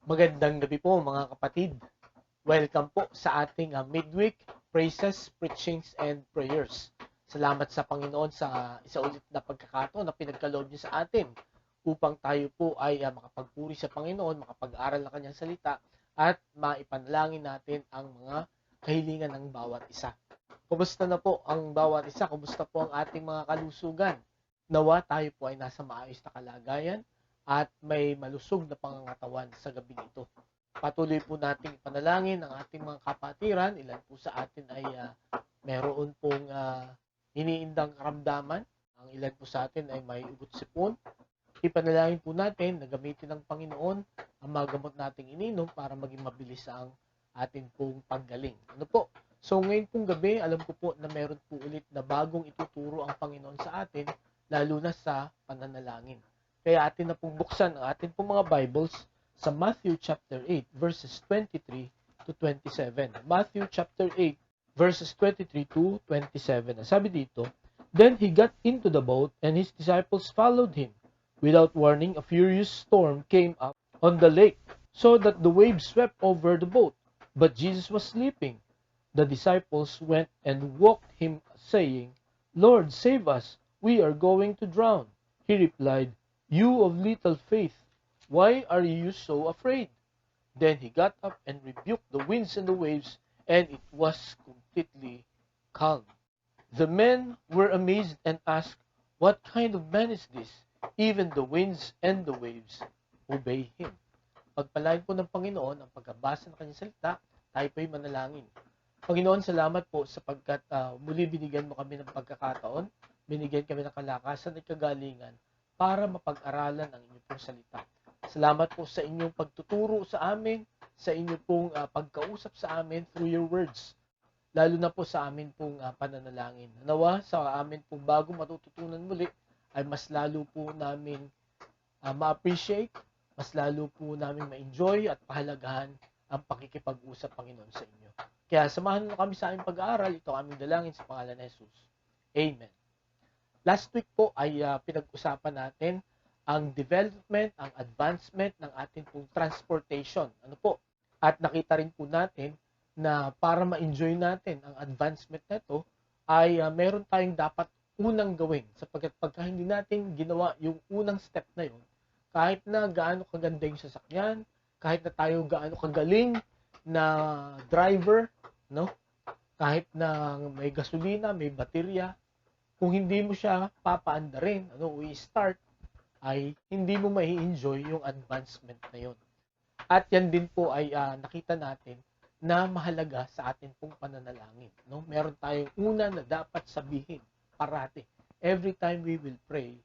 Magandang gabi po mga kapatid. Welcome po sa ating midweek praises, preachings, and prayers. Salamat sa Panginoon sa isa ulit na pagkakataon na pinagkaloob niyo sa atin upang tayo po ay makapagpuri sa Panginoon, makapag-aral ng kanyang salita at maipanalangin natin ang mga kahilingan ng bawat isa. Kumusta na po ang bawat isa? Kumusta po ang ating mga kalusugan? Nawa tayo po ay nasa maayos na kalagayan at may malusog na pangangatawan sa gabing ito. Patuloy po nating ipanalangin ang ating mga kapatiran. Ilan po sa atin ay meron pong iniindang karamdaman. Ang ilan po sa atin ay may ugot sipon. Ipanalangin po natin na gamitin ng Panginoon ang mga gamot nating ininom para maging mabilis ang ating pong paggaling. Ano po? So ngayon pong gabi, alam ko po na meron po ulit na bagong ituturo ang Panginoon sa atin, lalo na sa pananalangin. Kaya atin na pong buksan ang atin pong mga Bibles sa Matthew chapter 8 verses 23 to 27. Matthew chapter 8 verses 23 to 27. Sabi dito, "Then he got into the boat and his disciples followed him. Without warning, a furious storm came up on the lake, so that the waves swept over the boat. But Jesus was sleeping. The disciples went and woke him, saying, 'Lord, save us, we are going to drown.' He replied, 'You of little faith, why are you so afraid?' Then he got up and rebuked the winds and the waves, and it was completely calm. The men were amazed and asked, 'What kind of man is this? Even the winds and the waves obey him.'" Pagpalain po ng Panginoon ang pagkabasa ng kanyang salita, tayo po'y manalangin. Panginoon, salamat po sapagkat muli binigyan mo kami ng pagkakataon, binigyan kami ng kalakasan at kagalingan para mapag-aralan ang inyong pong salita. Salamat po sa inyong pagtuturo sa amin, sa inyong pong pagkausap sa amin through your words, lalo na po sa amin pong pananalangin. Nawa sa amin pong bago matututunan muli ay mas lalo po namin ma-appreciate, mas lalo po namin ma-enjoy at pahalagahan ang pakikipag-usap, Panginoon, sa inyo. Kaya samahan mo kami sa aming pag-aaral. Ito ang aming dalangin sa pangalan ni Jesus. Amen. Last week po ay pinag-usapan natin ang development, ang advancement ng ating pong transportation. Ano po? At nakita rin po natin na para ma-enjoy natin ang advancement na ito, ay meron tayong dapat unang gawin. Sapagkat pagka hindi natin ginawa yung unang step na yun, kahit na gaano kaganda yung sasakyan, kahit na tayo gaano kagaling na driver, no? Kahit na may gasolina, may baterya, kung hindi mo siya papaandarin, i-start, ay hindi mo mai-enjoy yung advancement na yun. At yan din po ay nakita natin na mahalaga sa atin pong pananalangin. No? Meron tayong una na dapat sabihin parati. Every time we will pray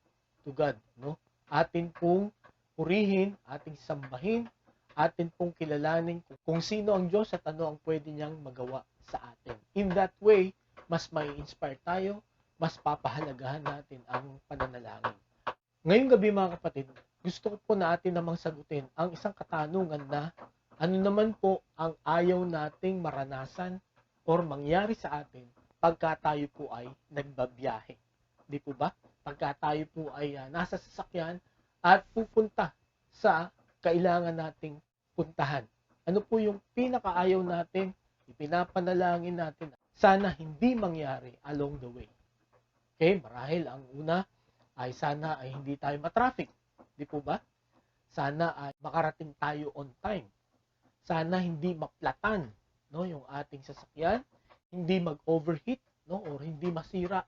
to God. No? Atin pong purihin, ating sambahin, atin pong kilalanin kung sino ang Diyos at ano ang pwede niyang magawa sa atin. In that way, mas may inspire tayo, mas papahalagahan natin ang pananalangin. Ngayong gabi mga kapatid, gusto ko po natin namang sagutin ang isang katanungan na ano naman po ang ayaw nating maranasan or mangyari sa atin pagka tayo po ay nagbabiyahe. Di po ba? Pagka tayo po ay nasa sasakyan at pupunta sa kailangan nating puntahan. Ano po yung pinakaayaw natin, ipinapanalangin natin, sana hindi mangyari along the way. Okay, marahil ang una ay sana ay hindi tayo matraffic. Di po ba? Sana ay makarating tayo on time. Sana hindi maplatan, no, yung ating sasakyan, hindi mag-overheat, no, or hindi masira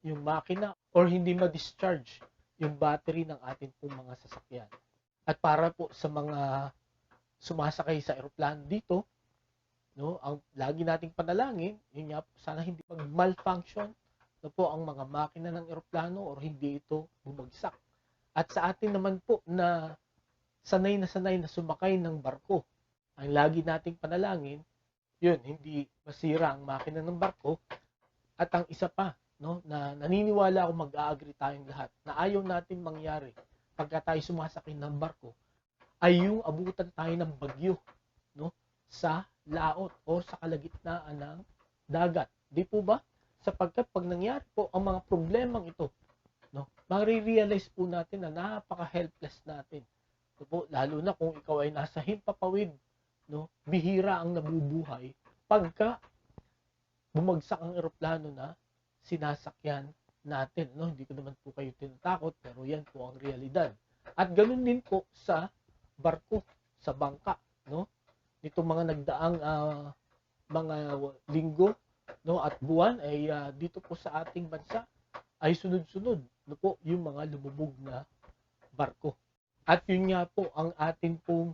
yung makina, or hindi ma-discharge yung battery ng ating pong mga sasakyan. At para po sa mga sumasakay sa eroplano dito, no, ang lagi nating panalangin, yun nga po, sana hindi mag-malfunction na po ang mga makina ng eroplano or hindi ito bumagsak. At sa atin naman po na sanay na sumakay ng barko, ang lagi nating panalangin, yun, hindi masira ang makina ng barko. At ang isa pa, no, na naniniwala ako mag-a-agree tayong lahat na ayaw natin mangyari pagka tayo sumasakay ng barko, ay yung abutan tayo ng bagyo, no, sa laot o sa kalagitnaan ng dagat. Di po ba? Sapagkat pag nangyari po ang mga problemang ito, no, marirealize po natin na napaka-helpless natin. No po, lalo na kung ikaw ay nasa himpapawid, no? Bihira ang nabubuhay pagka bumagsak ang eroplano na sinasakyan natin, no? Hindi ko naman po kayo tinatakot, pero yan po ang realidad. At ganun din po sa barko, sa bangka, no? Nitong mga nagdaang mga linggo, no, at buwan ay dito po sa ating bansa ay sunod-sunod, no po, yung mga lumubog na barko. At yun nga po ang atin pong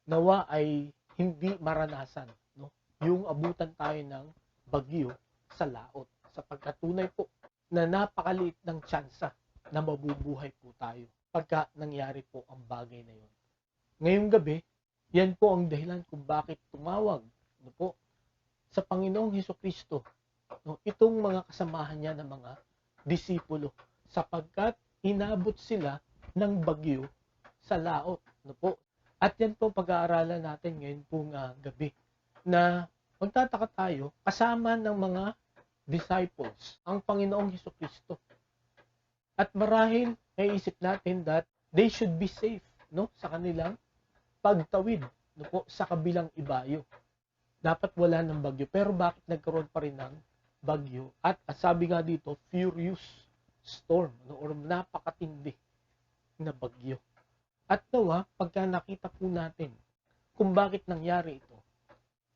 nawa ay hindi maranasan, no? Yung abutan tayo ng bagyo sa laot, sapagkat tunay po na napakaliit ng tsansa na mabubuhay po tayo pagka nangyari po ang bagay na yun. Ngayong gabi, yan po ang dahilan kung bakit tumawag, no po, sa Panginoong Hesukristo, no, itong mga kasamahan niya ng mga disipulo, sapagkat inabot sila ng bagyo sa laot, no po. At yan po pag-aaralan natin ngayon pong gabi, na magtataka tayo kasama ng mga disciples ang Panginoong Hesukristo. At marahil may isip natin that they should be safe, no, sa kanilang pagtawid, no po, sa kabilang ibayo. Dapat wala ng bagyo, pero bakit nagkaroon pa rin ng bagyo? At sabi nga dito, furious storm, no, or napakatindi na bagyo. At nawa, pagka nakita po natin kung bakit nangyari ito,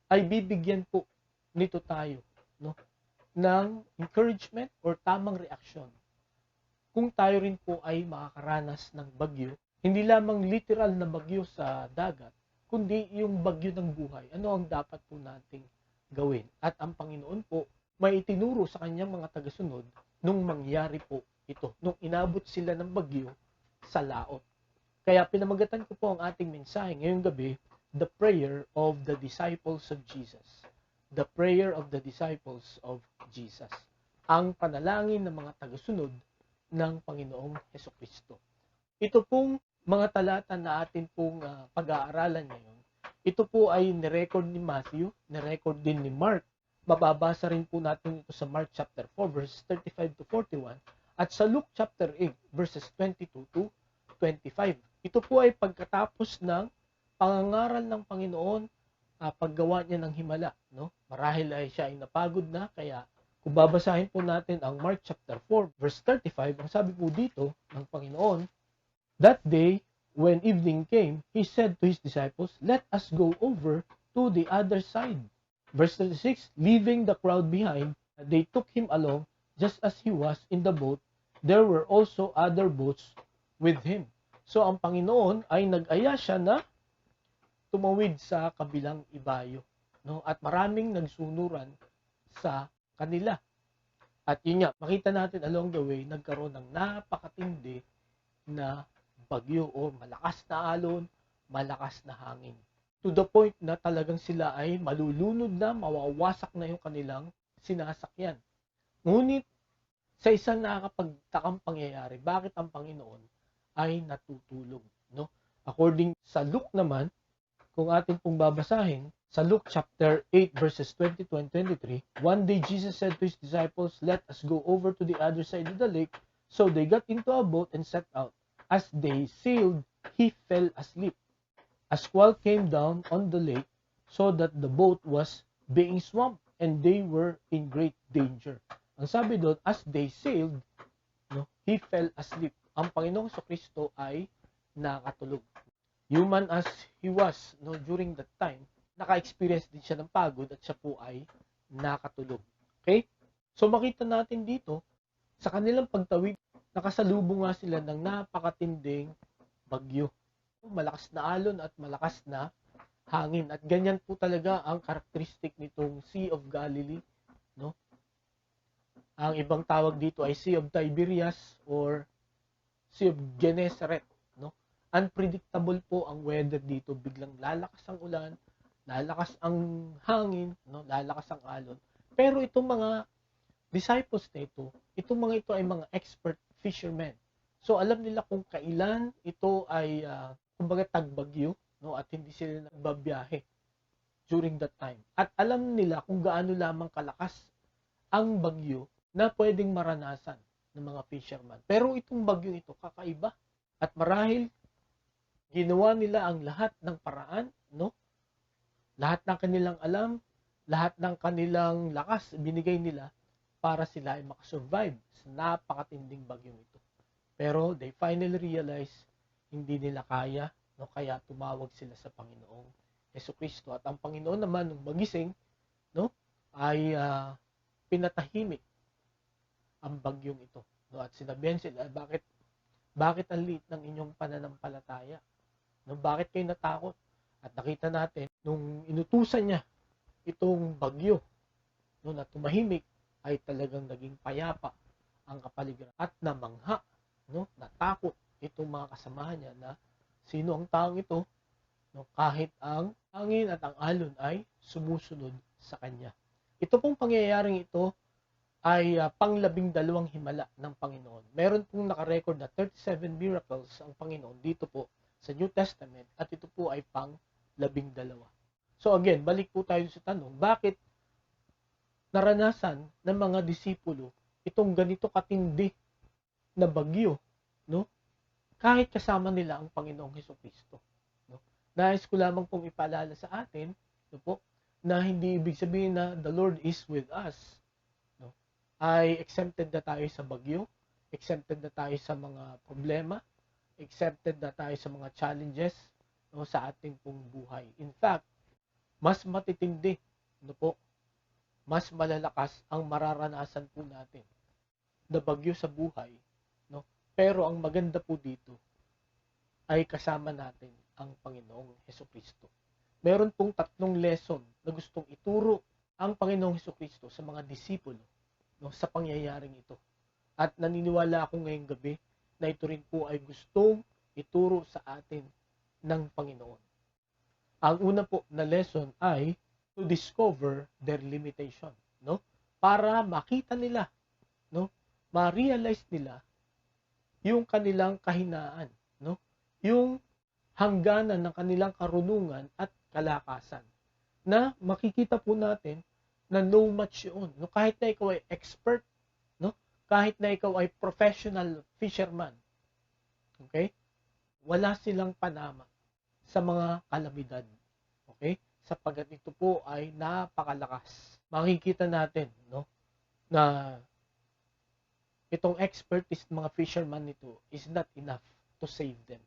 ay bibigyan po nito tayo, no, ng encouragement or tamang reaksyon. Kung tayo rin po ay makakaranas ng bagyo, hindi lamang literal na bagyo sa dagat, kundi yung bagyo ng buhay. Ano ang dapat po nating gawin? At ang Panginoon po may itinuro sa kanyang mga tagasunod nung mangyari po ito, nung inabot sila ng bagyo sa laot. Kaya pinamagatan ko po ang ating mensahe ngayong gabi, the prayer of the disciples of Jesus. The prayer of the disciples of Jesus. Ang panalangin ng mga tagasunod ng Panginoong Hesukristo. Ito pong mga talata na atin pong pag-aaralan ngayon, ito po ay nirecord ni Matthew, nirecord din ni Mark. Mababasa rin po natin ito sa Mark chapter 4, verses 35 to 41, at sa Luke chapter 8, verses 22 to 25. Ito po ay pagkatapos ng pangangaral ng Panginoon, paggawa niya ng himala, no? Marahil ay siya ay napagod na, kaya kung babasahin po natin ang Mark chapter 4, verse 35, ang sabi po dito ng Panginoon, that day, when evening came, he said to his disciples, let us go over to the other side. Verse 36, leaving the crowd behind, they took him along, just as he was in the boat. There were also other boats with him. So, ang Panginoon ay nag-aya siya na tumawid sa kabilang ibayo, no? At maraming nagsunuran sa kanila. At yun nga, makita natin along the way, nagkaroon ng napakatindi na bagyo o malakas na alon, malakas na hangin. To the point na talagang sila ay malulunod na, mawawasak na yung kanilang sinasakyan. Ngunit, sa isang nakakapagtakang pangyayari, bakit ang Panginoon ay natutulog, no? According sa Luke naman, kung atin pong babasahin, sa Luke chapter 8 verses 22 and 23, one day Jesus said to his disciples, let us go over to the other side of the lake. So they got into a boat and set out. As they sailed, he fell asleep. A squall came down on the lake so that the boat was being swamped and they were in great danger. Ang sabi doon, as they sailed, no, he fell asleep. Ang Panginoong Kristo ay nakatulog. Human as he was, no, during that time, naka-experience din siya ng pagod at siya po ay nakatulog. Okay? So makita natin dito, sa kanilang pagtawid, nakasalubong nga sila ng napakatinding bagyo. Malakas na alon at malakas na hangin. At ganyan po talaga ang karakteristik nitong Sea of Galilee, no? Ang ibang tawag dito ay Sea of Tiberias or Sea of Gennesaret, no? Unpredictable po ang weather dito. Biglang lalakas ang ulan, lalakas ang hangin, no? Lalakas ang alon. Pero itong mga disciples na ito, itong mga ito ay mga expert fishermen. So alam nila kung kailan ito ay kumbaga tagbagyo, no, at hindi sila nagbabiyahe during that time. At alam nila kung gaano lamang kalakas ang bagyo na pwedeng maranasan ng mga fishermen. Pero itong bagyo ito kakaiba. At marahil Ginawa nila ang lahat ng paraan, no? Lahat ng kanilang alam, lahat ng kanilang lakas binigay nila para sila ay makasurvive sa napakatinding bagyong ito. Pero they finally realize hindi nila kaya, no? Kaya tumawag sila sa Panginoong Jesucristo. At ang Panginoon naman nung magising, no, ay pinatahimik ang bagyong ito. No? At sinabihan sila, bakit ang liit ng inyong pananampalataya? No, bakit kayo natakot? At nakita natin, nung inutusan niya itong bagyo, no, na tumahimik, ay talagang naging payapa ang kapaligiran at namangha, no, natakot itong mga kasamahan niya na sino ang taong ito, no, kahit ang hangin at ang alon ay sumusunod sa kanya. Ito pong pangyayaring ito ay pang-12 himala ng Panginoon. Meron pong nakarecord na 37 miracles ang Panginoon dito po sa New Testament at ito po ay pang-12. So again, balik po tayo sa tanong, bakit naranasan ng mga disipulo itong ganito katindi na bagyo, no? Kahit kasama nila ang Panginoong Hesukristo, no? Nais ko lamang pong ipaalala sa atin, no po, na hindi ibig sabihin na the Lord is with us, no? Ay exempted na tayo sa bagyo, exempted na tayo sa mga problema, exempted na tayo sa mga challenges, no, sa ating pong buhay. In fact, mas matitindi, no po, mas malalakas ang mararanasan po natin na bagyo sa buhay, no? Pero ang maganda po dito ay kasama natin ang Panginoong Hesukristo. Meron pong 3 lesson na gustong ituro ang Panginoong Hesukristo sa mga disipulo, no, sa pangyayaring ito. At naniniwala ako ngayong gabi na ito rin po ay gustong ituro sa atin ng Panginoon. Ang una po na lesson ay to discover their limitation, no? Para makita nila, no? Ma-realize nila yung kanilang kahinaan, no? Yung hangganan ng kanilang karunungan at kalakasan. Na makikita po natin na no match yun, no? Kahit na ikaw ay expert, no? Kahit na ikaw ay professional fisherman, okay? Wala silang panama sa mga kalamidad. Okay? Sapagkat ito po ay napakalakas. Makikita natin, no, na itong expertise ng mga fisherman nito is not enough to save them.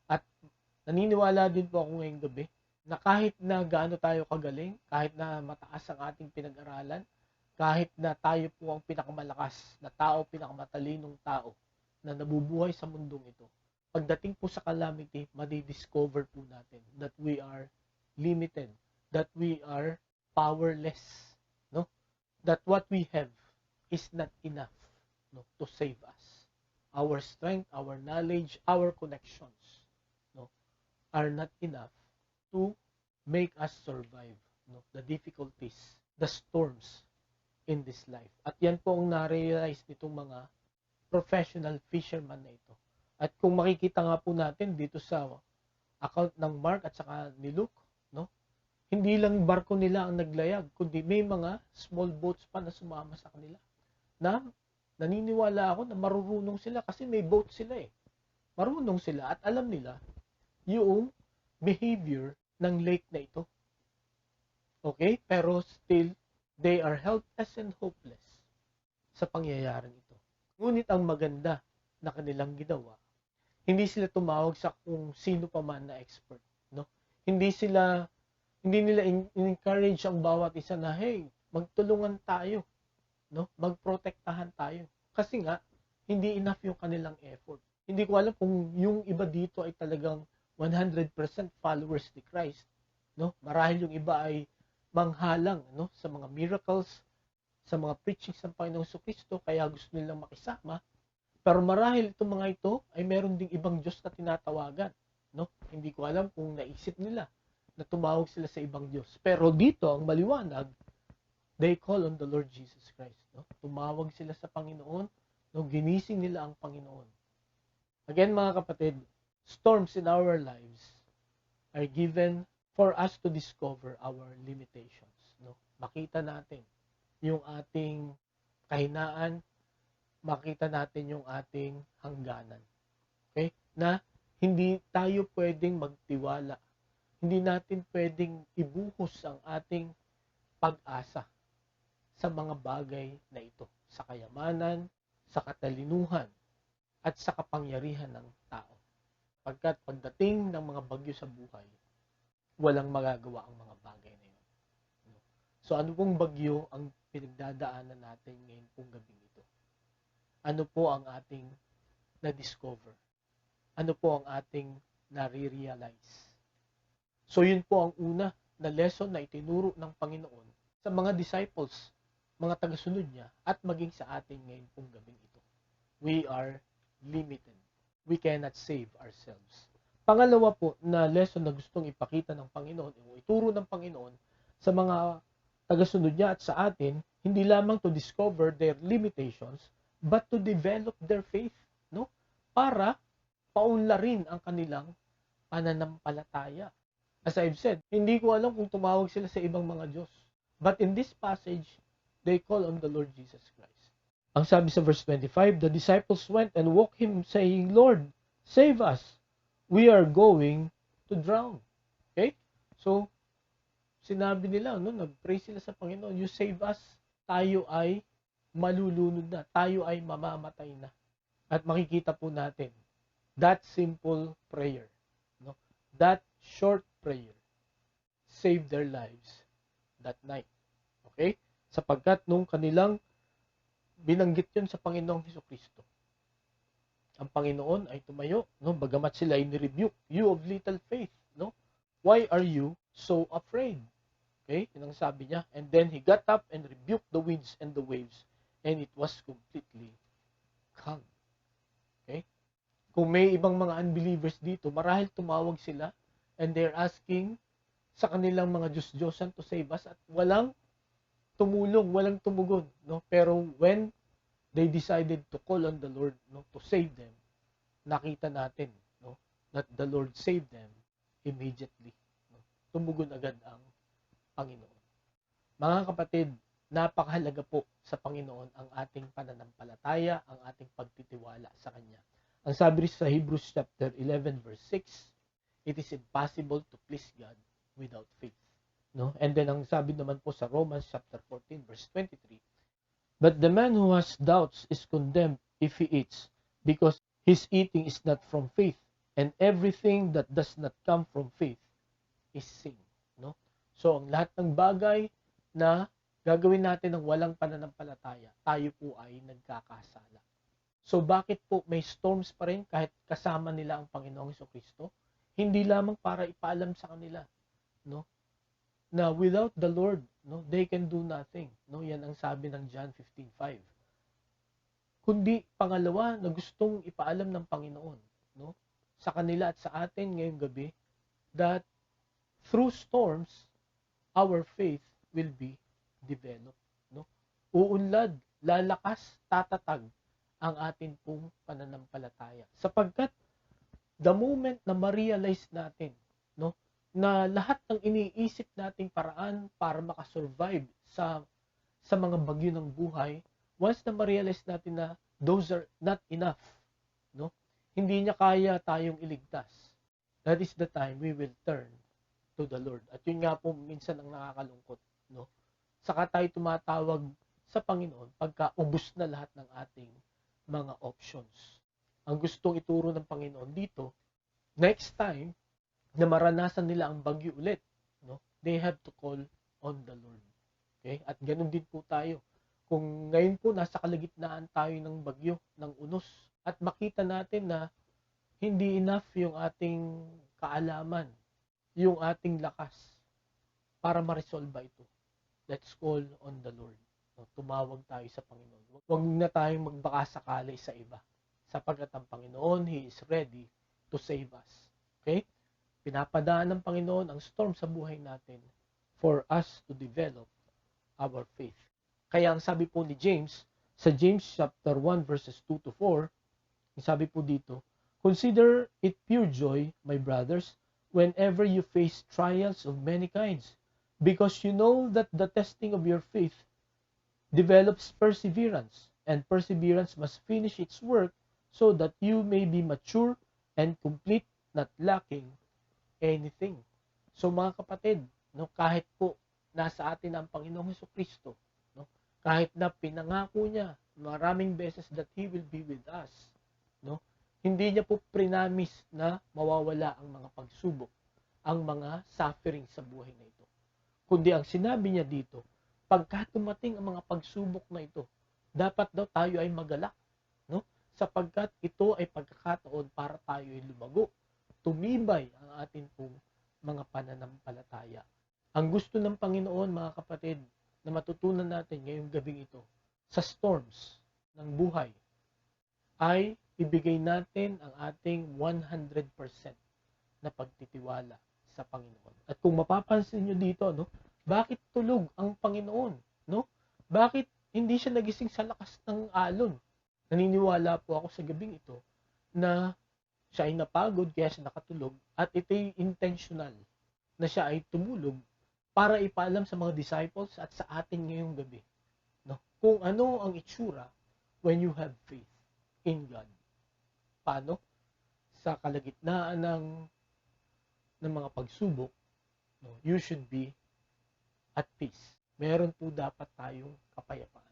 At naniniwala din po ako ngayong gabi na kahit na gaano tayo kagaling, kahit na mataas ang ating pinag-aralan, kahit na tayo po ang pinakamalakas na tao, pinakamatalinong tao na nabubuhay sa mundong ito, pagdating po sa calamity, madidiscover po natin that we are limited, that we are powerless, no? That what we have is not enough, no, to save us. Our strength, our knowledge, our connections, no, are not enough to make us survive, no, the difficulties, the storms in this life. At yan po ang na-realize nitong mga professional fisherman na ito. At kung makikita nga po natin dito sa account ng Mark at saka ni Luke, no? Hindi lang barko nila ang naglayag, kundi may mga small boats pa na sumama sa kanila. Na naniniwala ako na marurunong sila kasi may boat sila eh. Marunong sila at alam nila yung behavior ng lake na ito. Okay? Pero still, they are helpless and hopeless sa pangyayaring ito. Ngunit ang maganda na kanilang ginawa, hindi sila tumawag sa kung sino pa man na expert, no? Hindi nila encourage ang bawat isa na, hey, magtulungan tayo, no? Magprotektahan tayo. Kasi nga, hindi enough yung kanilang effort. Hindi ko alam kung yung iba dito ay talagang 100% followers ni Christ, no? Marahil yung iba ay manghalang, no, sa mga miracles, sa mga preachings ng Panginoong Jesucristo, kaya gusto nilang makisama. Pero marahil itong mga ito ay meron ding ibang Diyos na tinatawagan, no? Hindi ko alam kung naisip nila na tumawag sila sa ibang Diyos. Pero dito ang maliwanag, they call on the Lord Jesus Christ, no? Tumawag sila sa Panginoon, no? Ginising nila ang Panginoon. Again, mga kapatid, storms in our lives are given for us to discover our limitations, no? Makita natin yung ating kahinaan, makita natin yung ating hangganan. Okay? Na Hindi tayo pwedeng magtiwala. Hindi natin pwedeng ibuhos ang ating pag-asa sa mga bagay na ito, sa kayamanan, sa katalinuhan, at sa kapangyarihan ng tao. Pagkat pagdating ng mga bagyo sa buhay, walang magagawa ang mga bagay na yun. So ano pong bagyo ang pinagdadaanan natin ngayon pong gabing ito? Ano po ang ating na-discover? Ano po ang ating nare-realize? So yun po ang una na lesson na itinuro ng Panginoon sa mga disciples, mga tagasunod niya, at maging sa atin ngayon pong gabing ito. We are limited. We cannot save ourselves. Pangalawa po na lesson na gustong ipakita ng Panginoon, o ituro ng Panginoon sa mga tagasunod niya at sa atin, hindi lamang to discover their limitations, but to develop their faith, no? Para paunlarin ang kanilang pananampalataya. As I've said, hindi ko alam kung tumawag sila sa ibang mga Diyos. But in this passage, they call on the Lord Jesus Christ. Ang sabi sa verse 25, the disciples went and woke him saying, Lord, save us. We are going to drown. Okay? So, sinabi nila, no, nag-pray sila sa Panginoon, you save us. Tayo ay malulunod na. Tayo ay mamamatay na. At makikita po natin, that simple prayer, no, that short prayer, saved their lives that night. Okay? Sapagkat nung kanilang binanggit yun sa Panginoong Hesukristo, ang Panginoon ay tumayo, no, bagamat sila ay nirebuke, you of little faith, no? Why are you so afraid? Okay? Yun ang sabi niya. And then he got up and rebuked the winds and the waves, and it was completely calm. Okay? Kung may ibang mga unbelievers dito, marahil tumawag sila and they're asking sa kanilang mga Diyos-Diyosan to save us at walang tumulong, walang tumugon, no? Pero when they decided to call on the Lord, no, to save them, nakita natin, no, that the Lord saved them immediately. No? Tumugon agad ang Panginoon. Mga kapatid, napakahalaga po sa Panginoon ang ating pananampalataya, ang ating pagtitiwala sa Kanya. Ang sabi rin sa Hebrews chapter 11 verse 6, it is impossible to please God without faith. No? And then ang sabi naman po sa Romans chapter 14 verse 23, but the man who has doubts is condemned if he eats, because his eating is not from faith, and everything that does not come from faith is sin. No? So ang lahat ng bagay na gagawin natin ng walang pananampalataya, tayo po ay nagkakasala. So bakit po may storms pa rin kahit kasama nila ang Panginoong Hesukristo? Hindi lamang para ipaalam sa kanila, no, na without the Lord, no, they can do nothing. No, yan ang sabi ng John 15:5. Kundi pangalawa na gustong ipaalam ng Panginoon, no, sa kanila at sa atin ngayong gabi, that through storms, our faith will be developed. No? Uunlad, lalakas, tatatag ang atin pong pananampalataya. Sapagkat the moment na ma-realize natin, no, na lahat ng iniisip nating paraan para makasurvive sa mga bagyo ng buhay, once na ma-realize natin na those are not enough, no, hindi niya kaya tayong iligtas, that is the time we will turn to the Lord. At yun nga po minsan ang nakakalungkot, no? Saka tayo tumatawag sa Panginoon pagka ubos na lahat ng ating mga options. Ang gustong ituro ng Panginoon dito, next time na maranasan nila ang bagyo ulit, no, they have to call on the Lord. Okay? At ganun din po tayo. Kung ngayon po nasa kalagitnaan tayo ng bagyo, ng unos, at makita natin na hindi enough yung ating kaalaman, yung ating lakas para ma-resolve ito, let's call on the Lord. No, tumawag tayo sa Panginoon. Huwag na tayong magbakasakali sa iba. Sapagkat ang Panginoon, He is ready to save us. Okay? Pinapadaan ng Panginoon ang storm sa buhay natin for us to develop our faith. Kaya ang sabi po ni James, sa James chapter 1 verses 2 to 4, ang sabi po dito, consider it pure joy, my brothers, whenever you face trials of many kinds, because you know that the testing of your faith develops perseverance, and perseverance must finish its work so that you may be mature and complete, not lacking anything. So mga kapatid, no, kahit po nasa atin ang Panginoong Hesukristo, no, kahit na pinangako niya maraming beses that He will be with us, no, hindi niya po prinamis na mawawala ang mga pagsubok, ang mga suffering sa buhay na ito. Kundi ang sinabi niya dito, pagka dumating ang mga pagsubok na ito, dapat daw tayo ay magalak, no? Sapagkat ito ay pagkakataon para tayo ay lumago, tumibay ang atin pong mga pananampalataya. Ang gusto ng Panginoon, mga kapatid, na matutunan natin ngayong gabing ito, sa storms ng buhay, ay ibigay natin ang ating 100% na pagtitiwala sa Panginoon. At kung mapapansin nyo dito, no, bakit tulog ang Panginoon? No? Bakit hindi siya nagising sa lakas ng alon? Naniniwala po ako sa gabing ito na siya ay napagod kaya siya nakatulog at ito'y intentional na siya ay tumulog para ipaalam sa mga disciples at sa atin ngayong gabi, no? Kung ano ang itsura when you have faith in God. Paano? Sa kalagitnaan ng mga pagsubok, no, you should be at peace. Meron po dapat tayong kapayapaan.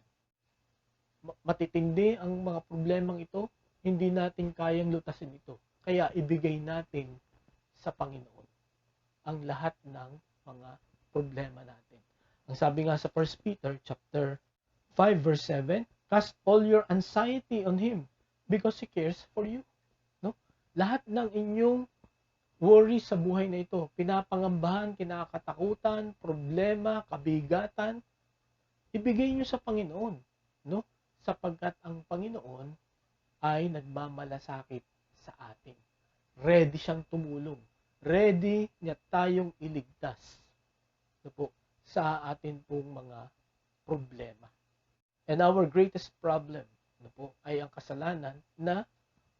Matitindi ang mga problemang ito, hindi natin kayang lutasin ito. Kaya ibigay natin sa Panginoon ang lahat ng mga problema natin. Ang sabi nga sa 1 Peter chapter 5 verse 7, cast all your anxiety on Him because He cares for you. No? Lahat ng inyong worry sa buhay na ito, pinapangambahan, kinakatakutan, problema, kabigatan, ibigay nyo sa Panginoon, no? Sapagkat ang Panginoon ay nagmamalasakit sa atin. Ready siyang tumulong. Ready niya tayong iligtas, no po, sa atin pong mga problema. And our greatest problem, no po, ay ang kasalanan na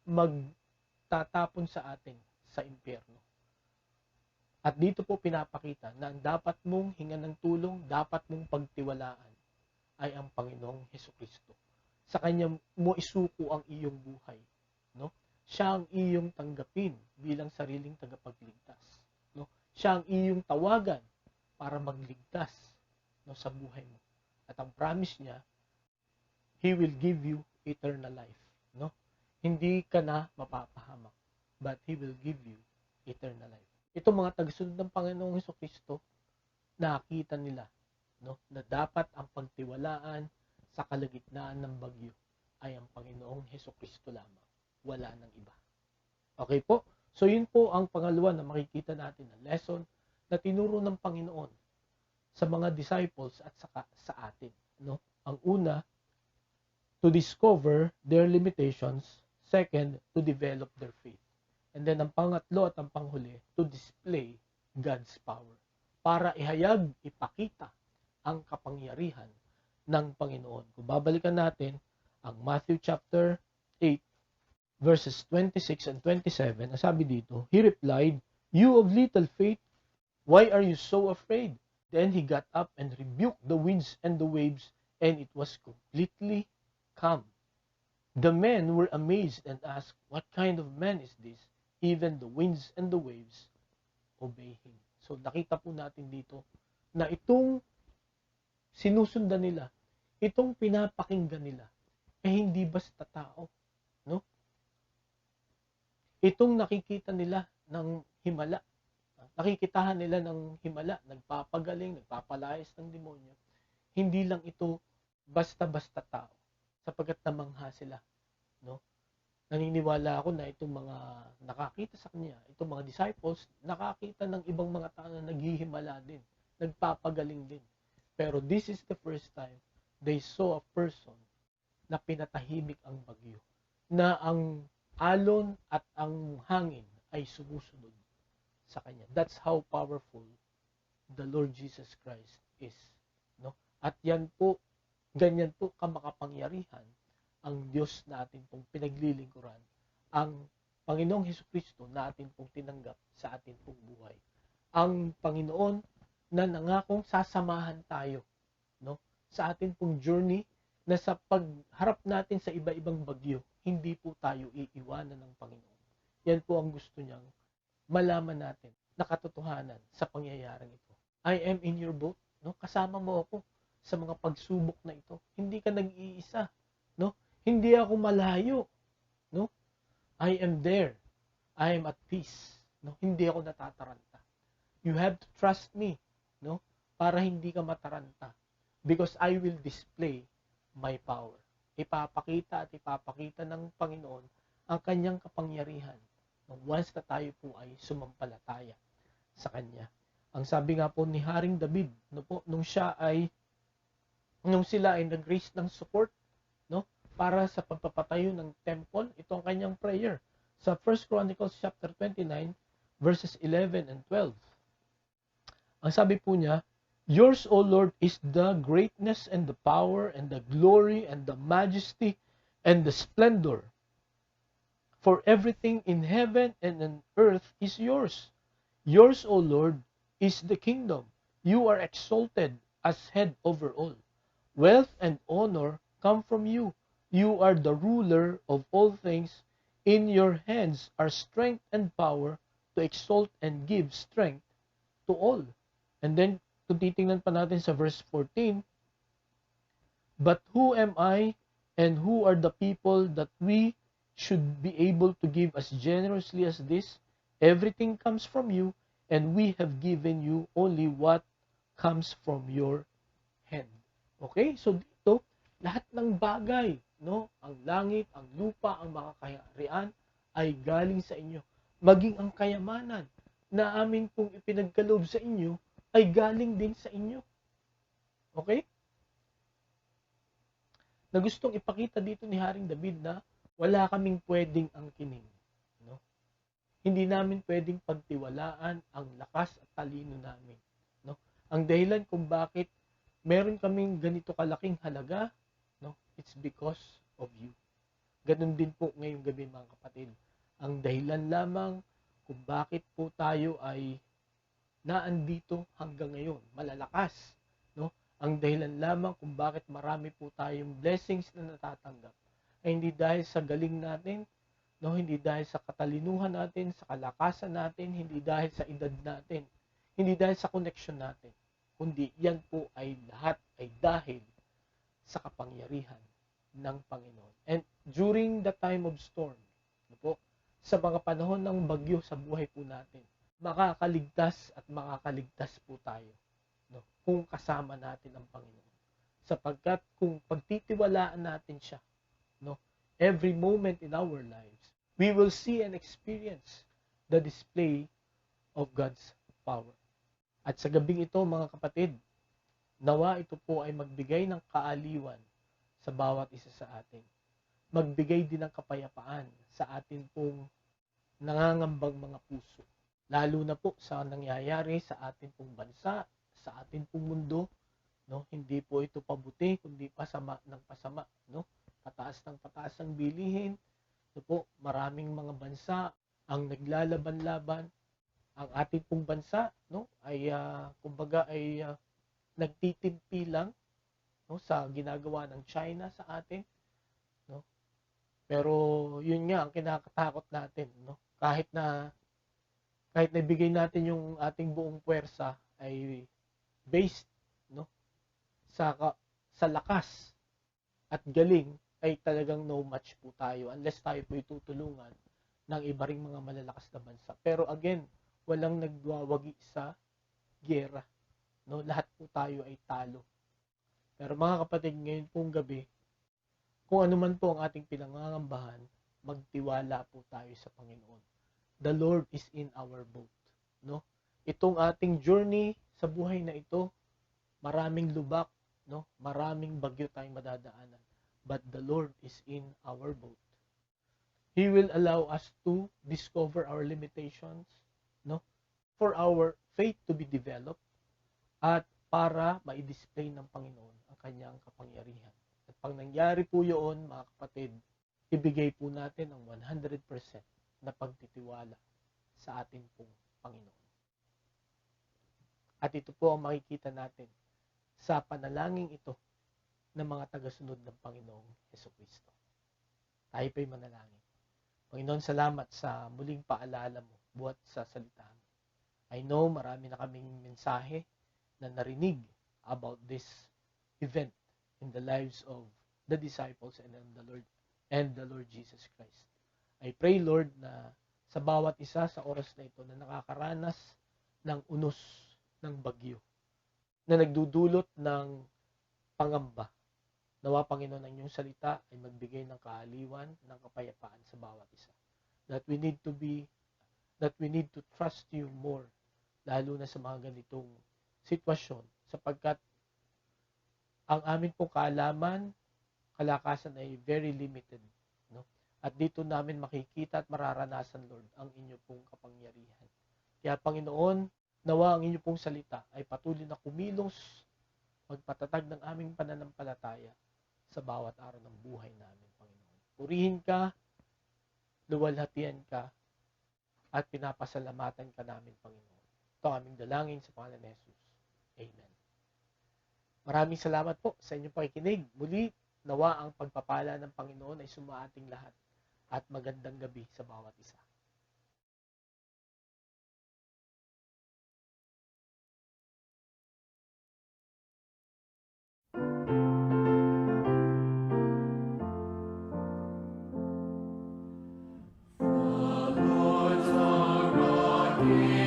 magtatapon sa atin sa impyerno. At dito po pinapakita na ang dapat mong hingan ng tulong, dapat mong pagtiwalaan ay ang Panginoong Hesukristo. Sa Kanya mo isuko ang iyong buhay, no? Siya ang iyong tanggapin bilang sariling tagapagligtas, no? Siya ang iyong tawagan para magligtas, no, sa buhay mo. At ang promise niya, He will give you eternal life, no? Hindi ka na mapapahamak, but He will give you eternal life. Ito mga tagasunod ng Panginoong Hesukristo, nakita nila, no, na dapat ang pagtiwalaan sa kalagitnaan ng bagyo ay ang Panginoong Hesukristo lamang. Wala nang iba. Okay po? So yun po ang pangalawa na makikita natin na lesson na tinuro ng Panginoon sa mga disciples at saka sa atin, no? Ang una, to discover their limitations. Second, to develop their faith. And then ang pangatlo at ang panghuli, to display God's power. Para ihayag, ipakita ang kapangyarihan ng Panginoon. Kung babalikan natin ang Matthew chapter 8 verses 26 and 27, sabi dito, He replied, "You of little faith, why are you so afraid?" Then he got up and rebuked the winds and the waves, and it was completely calm. The men were amazed and asked, "What kind of man is this? Even the winds and the waves obey him." So nakita po natin dito na itong sinusundan nila, itong pinapakinggan nila, hindi basta tao, no? Itong nakikita nila ng himala, nakikitahan nila ng himala, nagpapagaling, nagpapalayas ng demonyo, hindi lang ito basta-basta tao, sapagkat namangha sila, no? Naniniwala ako na itong mga nakakita sa kanya, itong mga disciples, nakakita ng ibang mga tao na naghihimala din, nagpapagaling din. Pero this is the first time they saw a person na pinatahimik ang bagyo, na ang alon at ang hangin ay sumusunod sa kanya. That's how powerful the Lord Jesus Christ is, no? At yan po, ganyan po kamakapangyarihan ang Diyos natin pong pinaglilingkuran, ang Panginoong Hesukristo na atin pong tinanggap sa atin pong buhay. Ang Panginoon na nangakong sasamahan tayo, no, sa atin pong journey, na sa pagharap natin sa iba-ibang bagyo, hindi po tayo iiwanan ng Panginoon. Yan po ang gusto niyang malaman natin na katotohanan sa pangyayaring ito. I am in your boat, no? Kasama mo ako sa mga pagsubok na ito. Hindi ka nag-iisa, no? Hindi ako malayo, no? I am there. I am at peace, no? Hindi ako natataranta. You have to trust me, no? Para hindi ka mataranta. Because I will display my power. Ipapakita ng Panginoon ang kanyang kapangyarihan once na tayo po ay sumampalataya sa kanya. Ang sabi nga po ni Haring David, no po, nung sila ay nag-raise ng support, no, para sa pagpapatayo ng temple, ito ang kanyang prayer sa 1 Chronicles chapter 29 verses 11 and 12. Ang sabi po niya, yours, O Lord, is the greatness and the power and the glory and the majesty and the splendor. For everything in heaven and on earth is yours. Yours, O Lord, is the kingdom. You are exalted as head over all. Wealth and honor come from you. You are the ruler of all things. In your hands are strength and power to exalt and give strength to all. And then, kung titingnan pa natin sa verse 14, but who am I and who are the people that we should be able to give as generously as this? Everything comes from you, and we have given you only what comes from your hand. Okay? So dito, lahat ng bagay, no? Ang langit, ang lupa, ang mga kaharian ay galing sa inyo. Maging ang kayamanan na amin pong ipinagkaloob sa inyo ay galing din sa inyo. Okay? Na gustong ipakita dito ni Haring David na wala kaming pwedeng angkinin. No? Hindi namin pwedeng pagtiwalaan ang lakas at talino namin. No? Ang dahilan kung bakit meron kaming ganito kalaking halaga, no? It's because of you. Ganun din po ngayong gabi mga kapatid. Ang dahilan lamang kung bakit po tayo ay naandito hanggang ngayon, malalakas, no? Ang dahilan lamang kung bakit marami po tayong blessings na natatanggap ay hindi dahil sa galing natin, no? Hindi dahil sa katalinuhan natin, sa kalakasan natin, hindi dahil sa edad natin, hindi dahil sa connection natin, kundi yan po ay lahat ay dahil sa kapangyarihan ng Panginoon. And during the time of storm, no po, sa mga panahon ng bagyo sa buhay po natin, makakaligtas at makakaligtas po tayo, no, kung kasama natin ang Panginoon. Sapagkat kung pagtitiwalaan natin siya, no, every moment in our lives, we will see and experience the display of God's power. At sa gabing ito, mga kapatid, nawa ito po ay magbigay ng kaaliwan sa bawat isa sa atin. Magbigay din ng kapayapaan sa atin pong nangangambang mga puso. Lalo na po sa nangyayari sa atin pong bansa, sa atin pong mundo, no? Hindi po ito pabuti, kundi pasama ng pasama, no? Pataas ng pataas ang bilihin. No po, maraming mga bansa ang naglalaban-laban. Ang ating pong bansa, no, ay kumbaga ay nagtitimpi lang, no, sa ginagawa ng China sa atin, no? Pero yun nga ang kinakatakot natin, no? Kahit na ibigay natin yung ating buong puwersa ay based, no, sa lakas at galing, ay talagang no match po tayo unless tayo po itutulungan ng iba ring mga malalakas na bansa. Pero again, walang nagwawagi sa giyera, no? Lahat po tayo ay talo. Pero mga kapatid, ngayon pong gabi, kung ano man po ang ating pinangangambahan, magtiwala po tayo sa Panginoon. The Lord is in our boat, no? Itong ating journey sa buhay na ito, maraming lubak, no? Maraming bagyo tayong madadaanan. But the Lord is in our boat. He will allow us to discover our limitations, no? For our faith to be developed at para ma-display ng Panginoon ang kanyang kapangyarihan. At pag nangyari po yun, mga kapatid, ibigay po natin ang 100% na pagtitiwala sa ating pong Panginoon. At ito po ang makikita natin sa panalangin ito ng mga tagasunod ng Panginoong Hesukristo. Tayo po'y manalangin. Panginoon, salamat sa muling paalala mo buhat sa salita mo. I know marami na kaming mensahe na narinig about this event in the lives of the disciples and the Lord Jesus Christ. I pray, Lord, na sa bawat isa sa oras na ito na nakakaranas ng unos ng bagyo, na nagdudulot ng pangamba, nawa, Panginoon, ang inyong salita ay magbigay ng kaaliwan, ng kapayapaan sa bawat isa. That we need to trust you more, lalo na sa mga ganitong sitwasyon, sapagkat ang amin pong kaalaman, kalakasan ay very limited. No? At dito namin makikita at mararanasan, Lord, ang inyo pong kapangyarihan. Kaya, Panginoon, nawa ang inyo pong salita ay patuloy na kumilos, magpatatag ng aming pananampalataya sa bawat araw ng buhay namin, Panginoon. Purihin ka, luwalhatian ka, at pinapasalamatan ka namin, Panginoon. Ito ang aming dalangin sa pangalan ni Jesus. Amen. Maraming salamat po sa inyong pakikinig. Muli, nawa ang pagpapala ng Panginoon ay sumaating lahat at magandang gabi sa bawat isa. The Lord's our rock.